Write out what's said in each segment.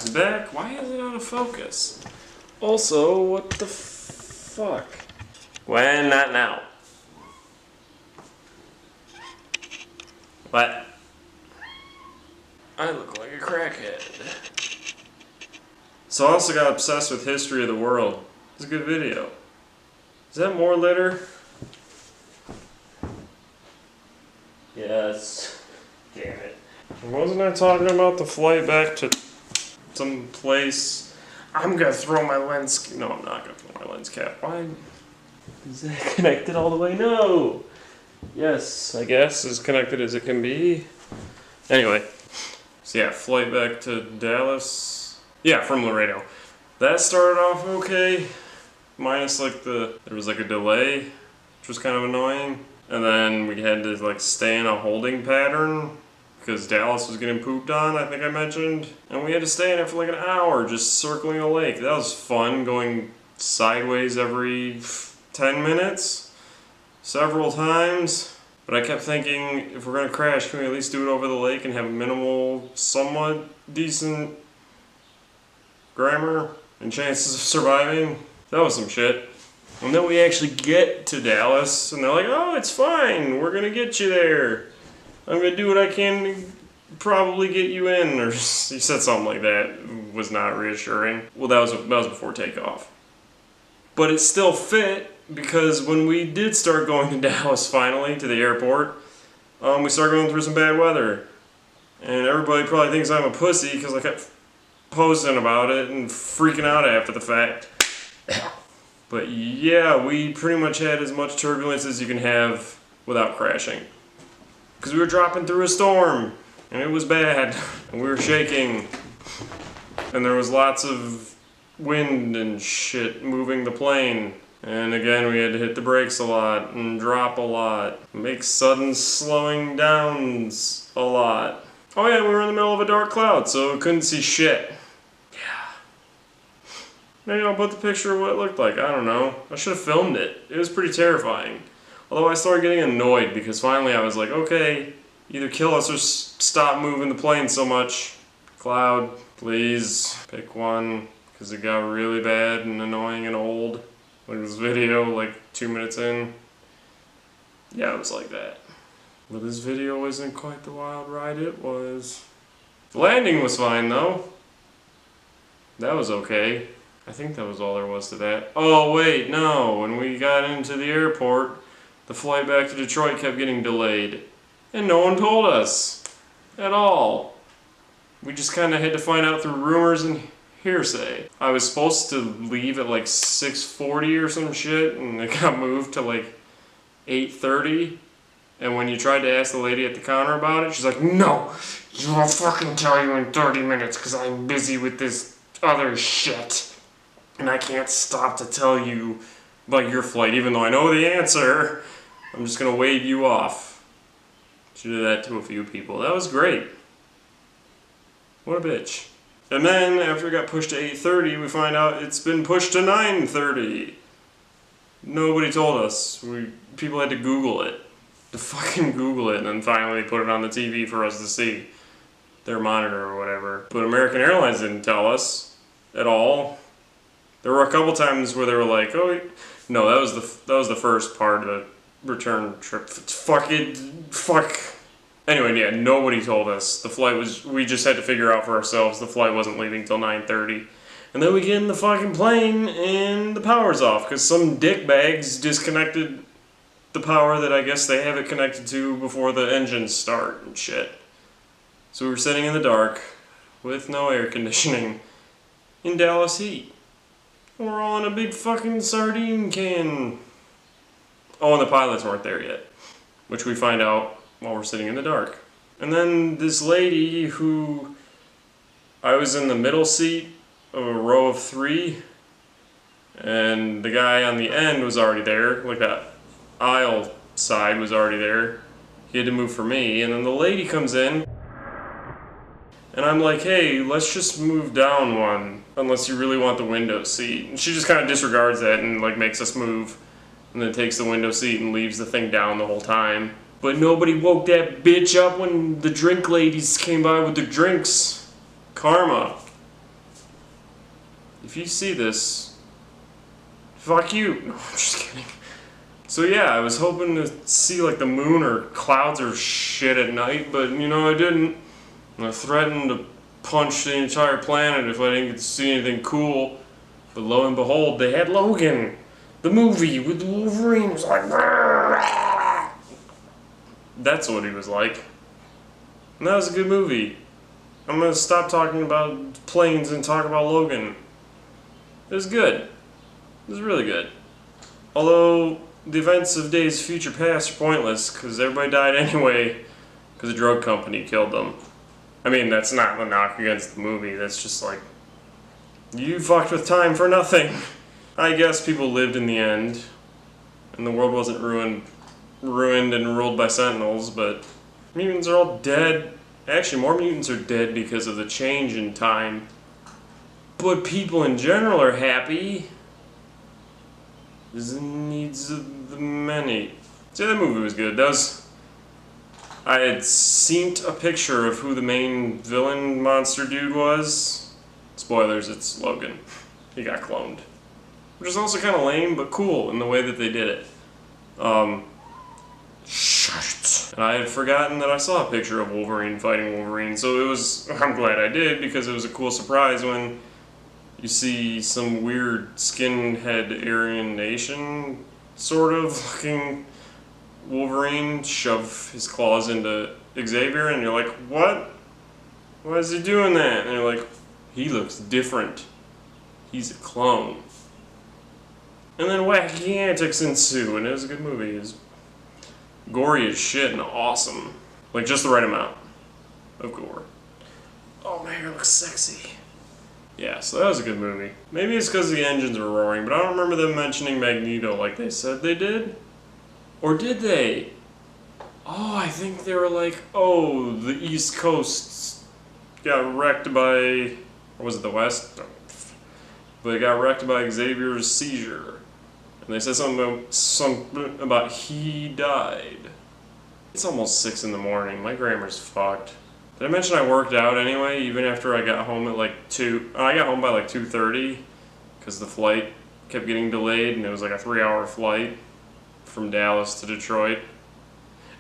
vlog's back. Why is it out of focus? Also, what the fuck? When, not now. What? I look like a crackhead. So I also got obsessed with History of the World. It's a good video. Is that more litter? Yes. Damn it. Wasn't I talking about the flight back to some place? I'm gonna throw my lens... No, I'm not gonna throw my lens cap. Why is that connected all the way? No! Yes, I guess as connected as it can be. Anyway. So yeah, flight back to Dallas. Yeah, from Laredo. That started off okay. Minus like there was like a delay, which was kind of annoying. And then we had to like stay in a holding pattern because Dallas was getting pooped on, I think I mentioned. And we had to stay in it for like an hour just circling a lake. That was fun, going sideways every 10 minutes, several times. But I kept thinking, if we're gonna crash, can we at least do it over the lake and have minimal, somewhat decent grammar and chances of surviving? That was some shit. And then we actually get to Dallas, and they're like, oh, it's fine, we're gonna get you there. I'm gonna do what I can to probably get you in, or he said something like that. It was not reassuring. Well, that was before takeoff. But it still fit, because when we did start going to Dallas finally, to the airport, we started going through some bad weather. And everybody probably thinks I'm a pussy, because I kept posting about it and freaking out after the fact. But yeah, we pretty much had as much turbulence as you can have without crashing. Because we were dropping through a storm, and it was bad, and we were shaking. And there was lots of wind and shit moving the plane. And again, we had to hit the brakes a lot, and drop a lot. Make sudden slowing downs a lot. Oh yeah, we were in the middle of a dark cloud, so we couldn't see shit. Maybe I'll put the picture of what it looked like. I don't know. I should have filmed it. It was pretty terrifying. Although I started getting annoyed because finally I was like, okay, either kill us or stop moving the plane so much. Cloud, please pick one, because it got really bad and annoying and old. Like this video, like 2 minutes in. Yeah, it was like that. But this video isn't quite the wild ride it was. The landing was fine though. That was okay. I think that was all there was to that. Oh wait, no. When we got into the airport, the flight back to Detroit kept getting delayed. And no one told us. At all. We just kind of had to find out through rumors and hearsay. I was supposed to leave at like 6:40 or some shit, and it got moved to like 8:30. And when you tried to ask the lady at the counter about it, she's like, no, I'll fucking tell you in 30 minutes because I'm busy with this other shit. And I can't stop to tell you about your flight, even though I know the answer. I'm just gonna wave you off. She did that to a few people. That was great. What a bitch. And then, after it got pushed to 8:30, we find out it's been pushed to 9:30. Nobody told us. People had to Google it. To fucking Google it, and then finally put it on the TV for us to see. Their monitor or whatever. But American Airlines didn't tell us at all. There were a couple times where they were like, oh, no, that was the first part of the return trip. Fuck. Anyway, yeah, nobody told us. The flight was, we just had to figure out for ourselves. The flight wasn't leaving till 9:30. And then we get in the fucking plane and the power's off because some dickbags disconnected the power that I guess they have it connected to before the engines start and shit. So we were sitting in the dark with no air conditioning in Dallas heat. We're all in a big fucking sardine can. Oh, and the pilots weren't there yet, which we find out while we're sitting in the dark. And then this lady who, I was in the middle seat of a row of 3, and the guy on the end was already there, like that aisle side was already there. He had to move for me, and then the lady comes in, and I'm like, hey, let's just move down one, unless you really want the window seat. And she just kind of disregards that and like makes us move, and then takes the window seat and leaves the thing down the whole time. But nobody woke that bitch up when the drink ladies came by with their drinks. Karma. if you see this, fuck you. No, I'm just kidding. So yeah, I was hoping to see like the moon or clouds or shit at night, but you know, I didn't. And I threatened to punch the entire planet if I didn't get to see anything cool. But lo and behold, they had Logan, the movie with the Wolverine. It was like, that's what he was like. And that was a good movie. I'm gonna stop talking about planes and talk about Logan. It was good. It was really good. Although the events of days future past are pointless because everybody died anyway because a drug company killed them. I mean, that's not a knock against the movie. That's just like, you fucked with time for nothing. I guess people lived in the end, and the world wasn't ruined and ruled by sentinels, but mutants are all dead. Actually, more mutants are dead because of the change in time. But people in general are happy. The needs of the many. See, that movie was good. I had seen a picture of who the main villain monster dude was. Spoilers, it's Logan. He got cloned. Which is also kind of lame, but cool in the way that they did it. And I had forgotten that I saw a picture of Wolverine fighting Wolverine, so I'm glad I did, because it was a cool surprise when you see some weird skinhead Aryan nation sort of looking Wolverine shove his claws into Xavier, and you're like, what? Why is he doing that? And you're like, he looks different. He's a clone. And then wacky antics ensue, and it was a good movie. It was gory as shit and awesome. Like, just the right amount of gore. Oh, my hair looks sexy. Yeah, so that was a good movie. Maybe it's because the engines were roaring, but I don't remember them mentioning Magneto like they said they did. Or did they? Oh, I think they were like, oh, the East Coast got wrecked by, or was it the West? But it got wrecked by Xavier's seizure. And they said something about he died. It's almost 6 in the morning. My grammar's fucked. Did I mention I worked out anyway, even after I got home at like 2? I got home by like 2:30 because the flight kept getting delayed, and it was like a 3-hour flight from Dallas to Detroit.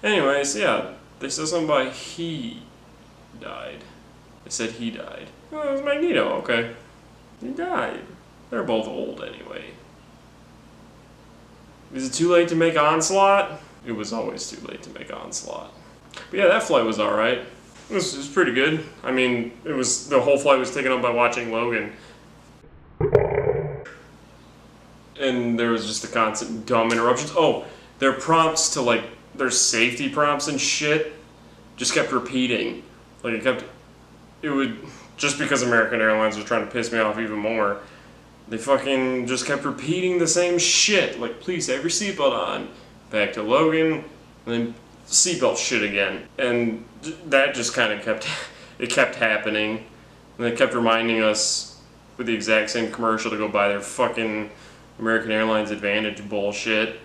Anyways, yeah, they said something about he died. They said he died. Oh, it was Magneto, okay. He died. They're both old anyway. Is it too late to make Onslaught? It was always too late to make Onslaught. But yeah, that flight was alright. It was pretty good. I mean, the whole flight was taken up by watching Logan. And there was just a constant dumb interruptions. Oh, their prompts to like, their safety prompts and shit just kept repeating. Like it would, just because American Airlines was trying to piss me off even more, they fucking just kept repeating the same shit. Like, please have your seatbelt on. Back to Logan, and then seatbelt shit again. And that just kind of kept happening. And they kept reminding us with the exact same commercial to go buy their fucking American Airlines Advantage bullshit.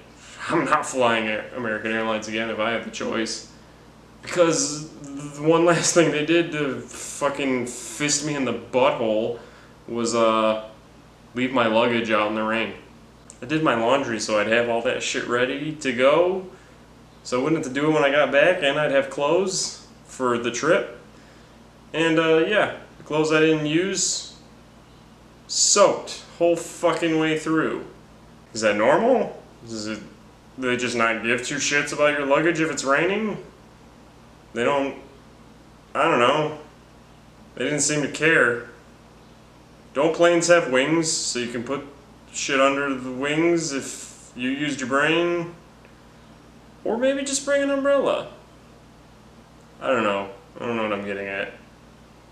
I'm not flying American Airlines again if I have the choice. Because the one last thing they did to fucking fist me in the butthole was leave my luggage out in the rain. I did my laundry so I'd have all that shit ready to go, so I wouldn't have to do it when I got back, and I'd have clothes for the trip. And yeah, the clothes I didn't use, soaked whole fucking way through. Is that normal? Do they just not give two shits about your luggage if it's raining? They don't, I don't know. They didn't seem to care. Don't planes have wings so you can put shit under the wings if you used your brain? Or maybe just bring an umbrella. I don't know. I don't know what I'm getting at.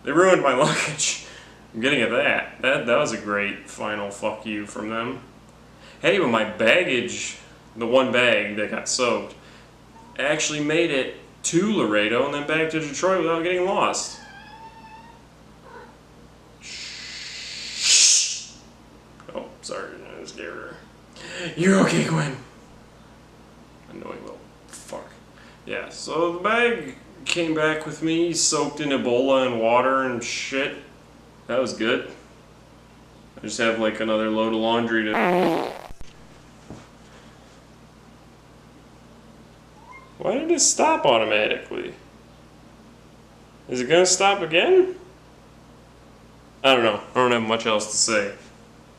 They ruined my luggage. I'm getting at that. That was a great final fuck you from them. Hey, but my baggage, the one bag that got soaked, actually made it to Laredo and then back to Detroit without getting lost. Oh, sorry, I scared her. You're okay, Gwen. Annoying little fuck. Yeah, so the bag came back with me, soaked in Ebola and water and shit. That was good. I Just have like another load of laundry to... Why did it stop automatically? Is it gonna stop again? I don't know. I don't have much else to say.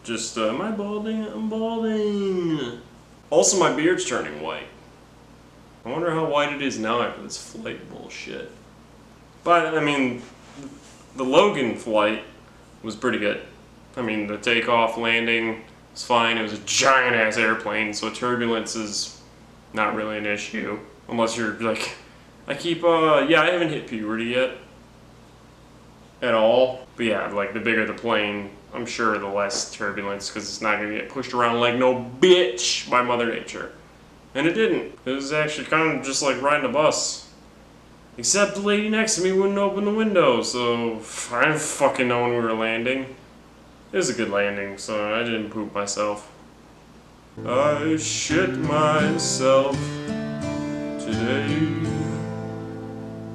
Just, am I balding? I'm balding. Also, my beard's turning white. I wonder how white it is now after this flight bullshit. But, I mean, the Logan flight was pretty good. I mean, the takeoff, landing was fine. It was a giant-ass airplane, so turbulence is not really an issue. Unless you're, like... yeah, I haven't hit puberty yet. At all. But yeah, like, the bigger the plane, I'm sure the less turbulence, because it's not going to get pushed around like no bitch by Mother Nature. And it didn't. It was actually kind of just like riding a bus. Except the lady next to me wouldn't open the window, so I didn't fucking know when we were landing. It was a good landing, so I didn't poop myself. I shit myself today.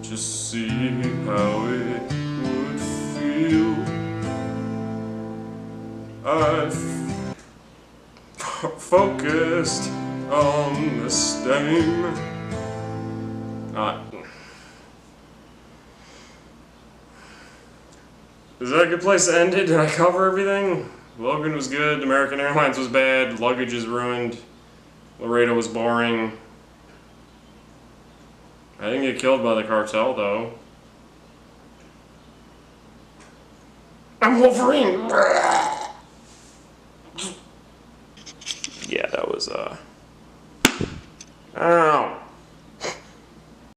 Just see how it would feel. I've focused on the stain. Is that a good place to end it? Did I cover everything? Logan was good, American Airlines was bad, luggage is ruined, Laredo was boring. I didn't get killed by the cartel though. I'm Wolverine! Yeah, that was, Ow!